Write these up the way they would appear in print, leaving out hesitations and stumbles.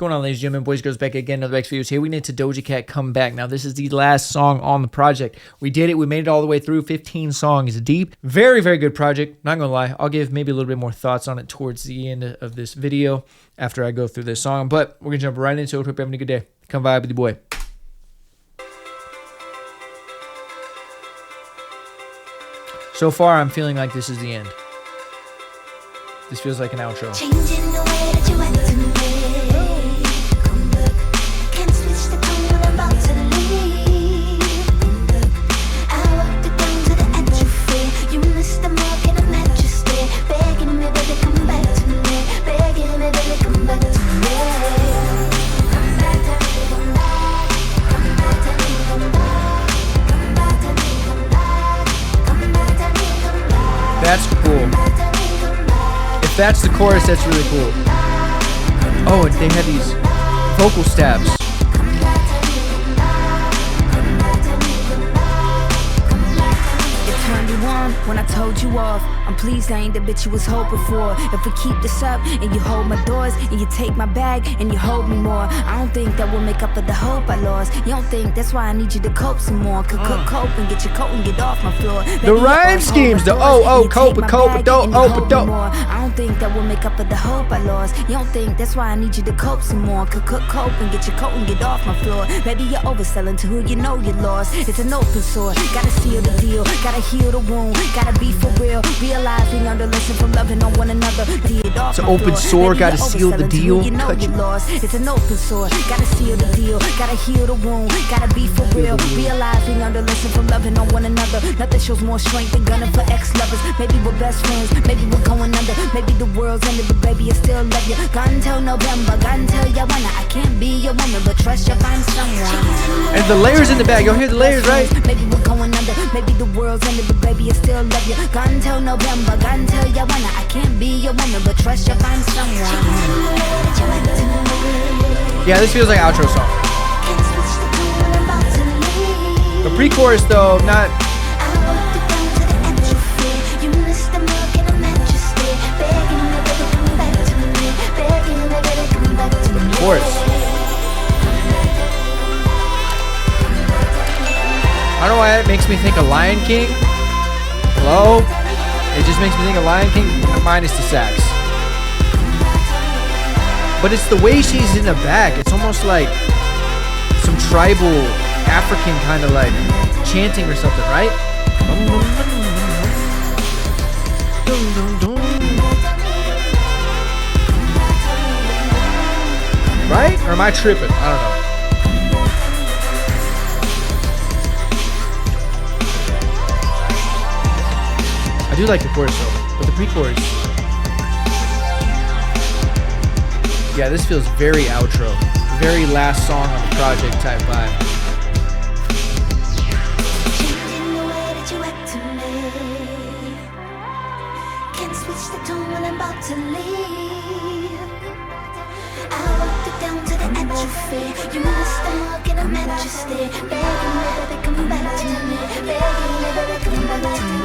going on, ladies and gentlemen, boys, girls, back again, another X videos here. We need to Doja Cat come back. Now, this is the last song on the project. We did it. We made it all the way through, 15 songs deep. Very, very good project. Not gonna lie, I'll give maybe a little bit more thoughts on it towards the end of this video after I go through this song. But we're gonna jump right into it. Hope you're having a good day. Come vibe with your boy. So far, I'm feeling like this is the end. This feels like an outro. Changing the way that you act to me. Come back. Can't switch the tone when I'm about to leave. Come back. I walked it down to the edge of fear. You missed the mark and I'm at your stay. Begging me, baby, come back to me. Begging me, baby, come back to me. Come back to me, come back. Come back to me, come back. Come back to me, come back. Come back to me, come back. That's cool. If that's the chorus, that's really cool. Oh, and they have these vocal stabs. It turned you on when I told you off. I'm pleased I ain't the bitch you was hoping for. If we keep this up and you hold my doors and you take my bag and you hold me more, I don't think that will make up for the hope I lost. You don't think that's why I need you to cope some more? Could cope and get your coat and get off my floor. The rhyme schemes, the cope, but don't, but don't. I don't think that will make up for the hope I lost. You don't think that's why I need you to cope some more? Could cope and get your coat and get off my floor. Maybe you're overselling to who you know you lost. It's an open sore, gotta seal the deal, gotta heal the wound, gotta be for real. Realize we learned a lesson from loving on one another. It's an open sore, gotta seal the deal. You know you lost. It's an open sore, gotta seal the deal, gotta heal the wound, gotta be for real. Realize we learned a lesson from loving on one another. Nothing shows more strength than gunning for ex-lovers. Maybe we're best friends, maybe we're going under. Maybe the world's ended, but baby, I still love you. Gun till November, gun till you wanna. I can't be your woman, but trust you'll find someone. And the layers in the back, you'll hear the layers, right? Maybe we're going under, maybe the world's ended, but baby, I still love you. Gun till November, gun till you wanna. I can't be your woman, but trust you'll find someone. Yeah, this feels like an outro song. The pre-chorus, though, not. Of course. I don't know why it makes me think of Lion King. Hello? It just makes me think of Lion King minus the sax. But it's the way she's in the back. It's almost like some tribal African kind of like chanting or something, right? Right? Or am I tripping? I don't know. I do like the chorus though, but the pre-chorus. Yeah, this feels very outro. Very last song on the project type vibe. Changing the way that you act to me. Can't switch the tone when I'm about to leave. I walked it down to the edge of fear. You missed the mark and I'm at your stay. Begging me, baby, come back to me. Begging me, baby, come back to me.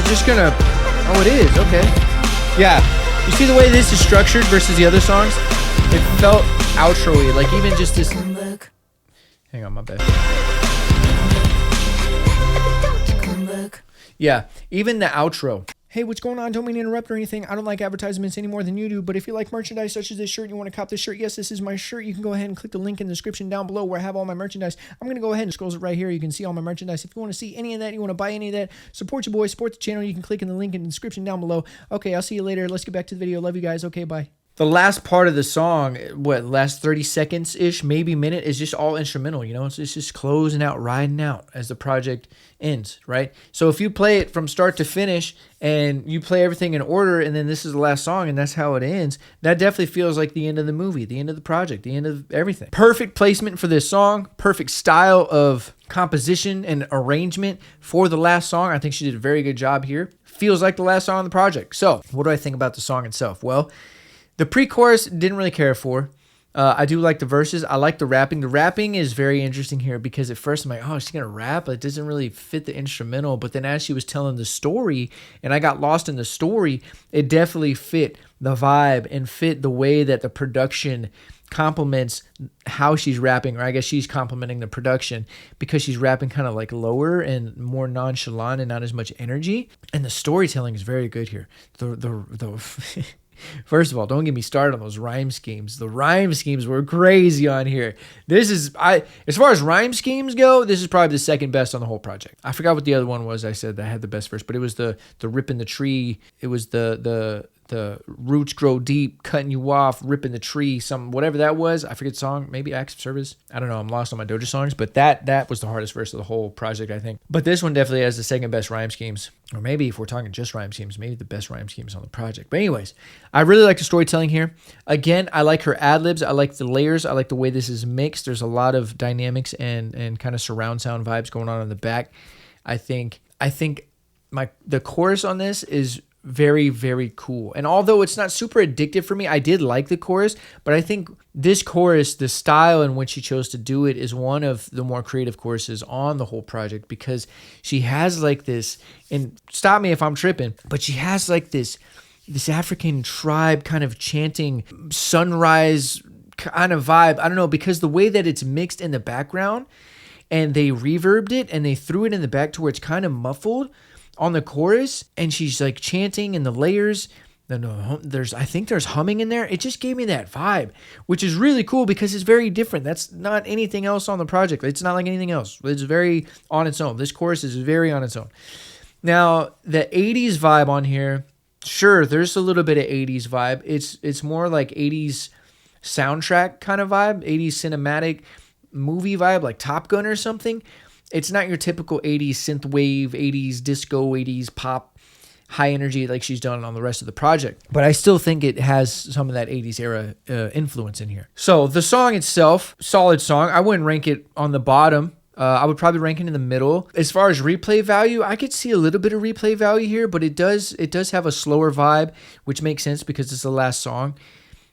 Just gonna, oh, it is, okay. Yeah, you see the way this is structured versus the other songs? It felt outro-y, like even just this. Hang on, my bad. Yeah, even the outro. Hey, what's going on? Don't mean to interrupt or anything. I don't like advertisements any more than you do, but if you like merchandise such as this shirt, you want to cop this shirt, yes, this is my shirt. You can go ahead and click the link in the description down below where I have all my merchandise. I'm going to go ahead and scroll it right here. You can see all my merchandise. If you want to see any of that, you want to buy any of that, support your boy, support the channel, you can click in the link in the description down below. Okay, I'll see you later. Let's get back to the video. Love you guys. Okay, bye. The last part of the song, last 30 seconds ish, maybe minute, is just all instrumental. It's just closing out, riding out as the project ends, right? So if you play it from start to finish and you play everything in order, and then this is the last song and that's how it ends, that definitely feels like the end of the movie, the end of the project, the end of everything. Perfect placement for this song, perfect style of composition and arrangement for the last song. I think she did a very good job here. Feels like the last song on the project. So what do I think about the song itself? Well, the pre-chorus didn't really care for. I do like the verses. I like the rapping. The rapping is very interesting here because at first I'm like, oh, she's going to rap. It doesn't really fit the instrumental. But then as she was telling the story and I got lost in the story, it definitely fit the vibe and fit the way that the production complements how she's rapping, or I guess she's complimenting the production because she's rapping kind of like lower and more nonchalant and not as much energy. And the storytelling is very good here. The First of all, don't get me started on those rhyme schemes. The rhyme schemes were crazy on here. As far as rhyme schemes go, this is probably the second best on the whole project. I forgot what the other one was I said that had the best verse, but it was the ripping the tree. It was the roots grow deep, cutting you off, ripping the tree, whatever that was. I forget the song, maybe Acts of Service. I don't know. I'm lost on my Doja songs, but that was the hardest verse of the whole project, I think. But this one definitely has the second best rhyme schemes, or maybe if we're talking just rhyme schemes, maybe the best rhyme schemes on the project. But anyways, I really like the storytelling here. Again, I like her ad-libs. I like the layers. I like the way this is mixed. There's a lot of dynamics and kind of surround sound vibes going on in the back. I think the chorus on this is very, very cool. And although it's not super addictive for me, I did like the chorus, but I think this chorus, the style in which she chose to do it, is one of the more creative choruses on the whole project because she has like this, and stop me if I'm tripping, but she has like this African tribe kind of chanting sunrise kind of vibe. I don't know, because the way that it's mixed in the background and they reverbed it and they threw it in the back to where it's kind of muffled on the chorus, and she's like chanting in the layers. I think there's humming in there. It just gave me that vibe, which is really cool because it's very different. That's not anything else on the project. It's not like anything else. It's very on its own. This chorus is very on its own. Now, the 80s vibe on here, sure, there's a little bit of 80s vibe. It's more like 80s soundtrack kind of vibe, 80s cinematic movie vibe, like Top Gun or something. It's not your typical 80s synthwave, 80s disco, 80s pop, high energy like she's done on the rest of the project. But I still think it has some of that 80s era influence in here. So the song itself, solid song. I wouldn't rank it on the bottom. I would probably rank it in the middle. As far as replay value, I could see a little bit of replay value here, but it does have a slower vibe, which makes sense because it's the last song.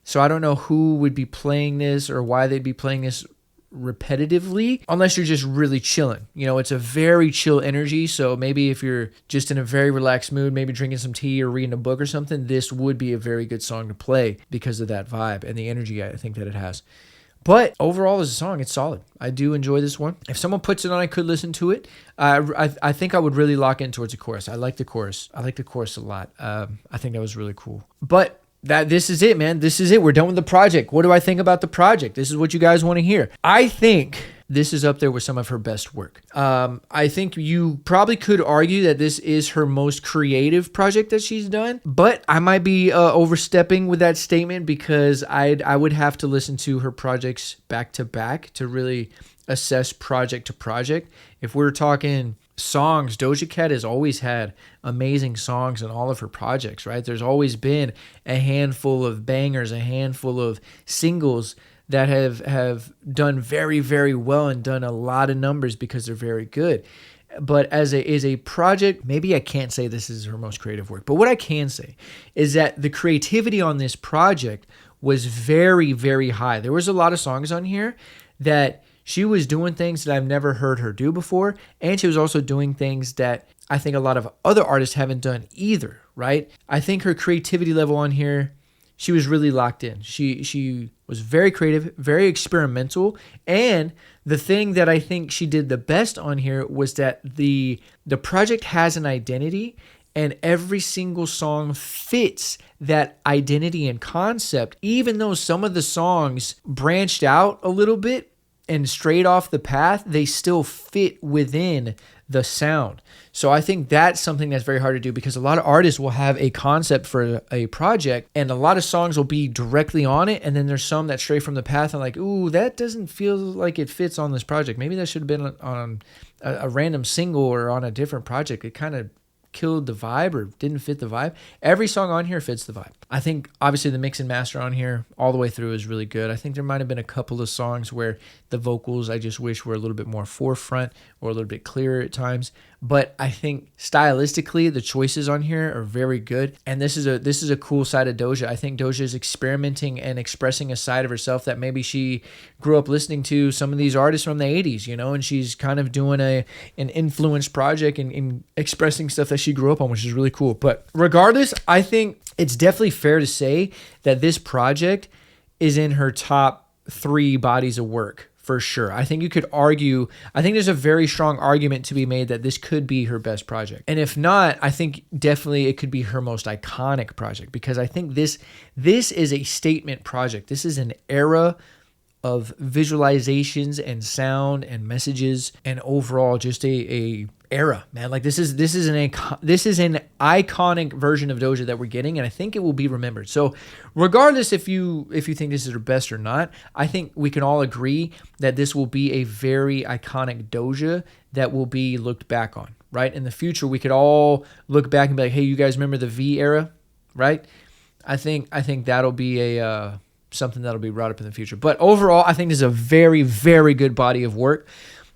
So I don't know who would be playing this or why they'd be playing this repetitively, unless you're just really chilling. It's a very chill energy, so maybe if you're just in a very relaxed mood, maybe drinking some tea or reading a book or something, this would be a very good song to play because of that vibe and the energy I think that it has. But overall, as a song, it's solid. I do enjoy this one. If someone puts it on, I could listen to it. I think I would really lock in towards the chorus. I like the chorus. I like the chorus a lot. I think that was really cool. But this is it, man. This is it. We're done with the project. What do I think about the project? This is what you guys want to hear. I think this is up there with some of her best work. I think you probably could argue that this is her most creative project that she's done, but I might be overstepping with that statement because I would have to listen to her projects back to back to really assess project to project. If we're talking songs, Doja Cat has always had amazing songs in all of her projects, right? There's always been a handful of bangers, a handful of singles that have done very, very well and done a lot of numbers because they're very good. But as a project, maybe I can't say this is her most creative work, but what I can say is that the creativity on this project was very, very high. There was a lot of songs on here that she was doing things that I've never heard her do before, and she was also doing things that I think a lot of other artists haven't done either, right? I think her creativity level on here, she was really locked in. She was very creative, very experimental, and the thing that I think she did the best on here was that the project has an identity, and every single song fits that identity and concept, even though some of the songs branched out a little bit and straight off the path, they still fit within the sound. So I think that's something that's very hard to do, because a lot of artists will have a concept for a project and a lot of songs will be directly on it, and then there's some that stray from the path and like, ooh, that doesn't feel like it fits on this project. Maybe that should have been on a random single or on a different project. It kind of killed the vibe or didn't fit the vibe. Every song on here fits the vibe. I think obviously the mix and master on here all the way through is really good. I think there might have been a couple of songs where the vocals I just wish were a little bit more forefront or a little bit clearer at times. But I think stylistically the choices on here are very good. And this is a cool side of Doja. I think Doja is experimenting and expressing a side of herself that maybe she grew up listening to some of these artists from the 80s, you know, and she's kind of doing an influence project and expressing stuff that she grew up on, which is really cool. But regardless, I think it's definitely fair to say that this project is in her top 3 bodies of work. For sure. I think you could argue, I think there's a very strong argument to be made that this could be her best project. And if not, I think definitely it could be her most iconic project, because I think this is a statement project. This is an era of visualizations and sound and messages and overall just a era, man. Like this is an iconic version of Doja that we're getting, and I think it will be remembered. So regardless if you think this is her best or not, I think we can all agree that this will be a very iconic Doja that will be looked back on, right? In the future, we could all look back and be like, hey, you guys remember the V era, right? I think that'll be a something that'll be brought up in the future. But overall, I think this is a very, very good body of work.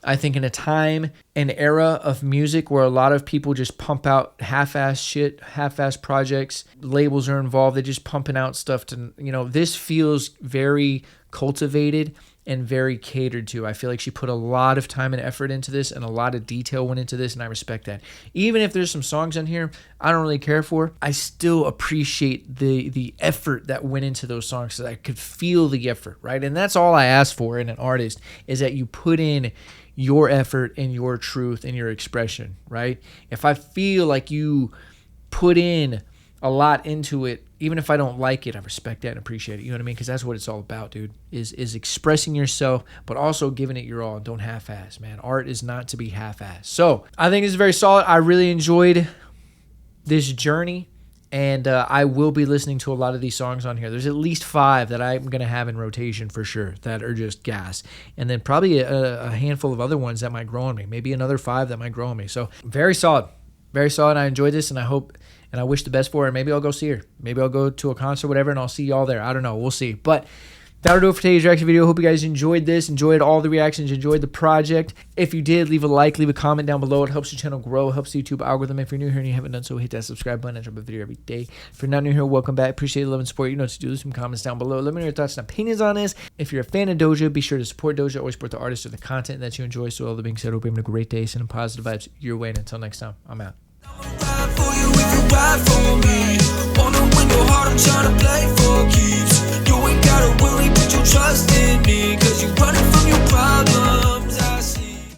I think in a time and era of music where a lot of people just pump out half-ass shit, half-ass projects, labels are involved, they're just pumping out stuff to, you know, this feels very cultivated and very catered to. I feel like she put a lot of time and effort into this, and a lot of detail went into this, and I respect that. Even if there's some songs on here I don't really care for, I still appreciate the effort that went into those songs, so I could feel the effort, right? And that's all I ask for in an artist, is that you put in your effort and your truth and your expression, right? If I feel like you put in a lot into it, even if I don't like it, I respect that and appreciate it. You know what I mean? Because that's what it's all about, dude, is expressing yourself, but also giving it your all. Don't half-ass, man. Art is not to be half-ass. So I think it's very solid. I really enjoyed this journey, and I will be listening to a lot of these songs on here. There's at least 5 that I'm going to have in rotation for sure that are just gas. And then probably a handful of other ones that might grow on me. Maybe another 5 that might grow on me. So very solid. Very solid. I enjoyed this, and I hope and I wish the best for her. Maybe I'll go see her. Maybe I'll go to a concert, whatever, and I'll see y'all there. I don't know. We'll see. But that'll do it for today's reaction video. Hope you guys enjoyed this, enjoyed all the reactions, enjoyed the project. If you did, leave a like, leave a comment down below. It helps the channel grow. It helps the YouTube algorithm. If you're new here and you haven't done so, hit that subscribe button. I drop a video every day. If you're not new here, welcome back. Appreciate the love and support. You know what to do. Leave some comments down below. Let me know your thoughts and opinions on this. If you're a fan of Doja, be sure to support Doja. Always support the artist or the content that you enjoy. So all that being said, hope you're having a great day. Sending positive vibes your way. And until next time, I'm out.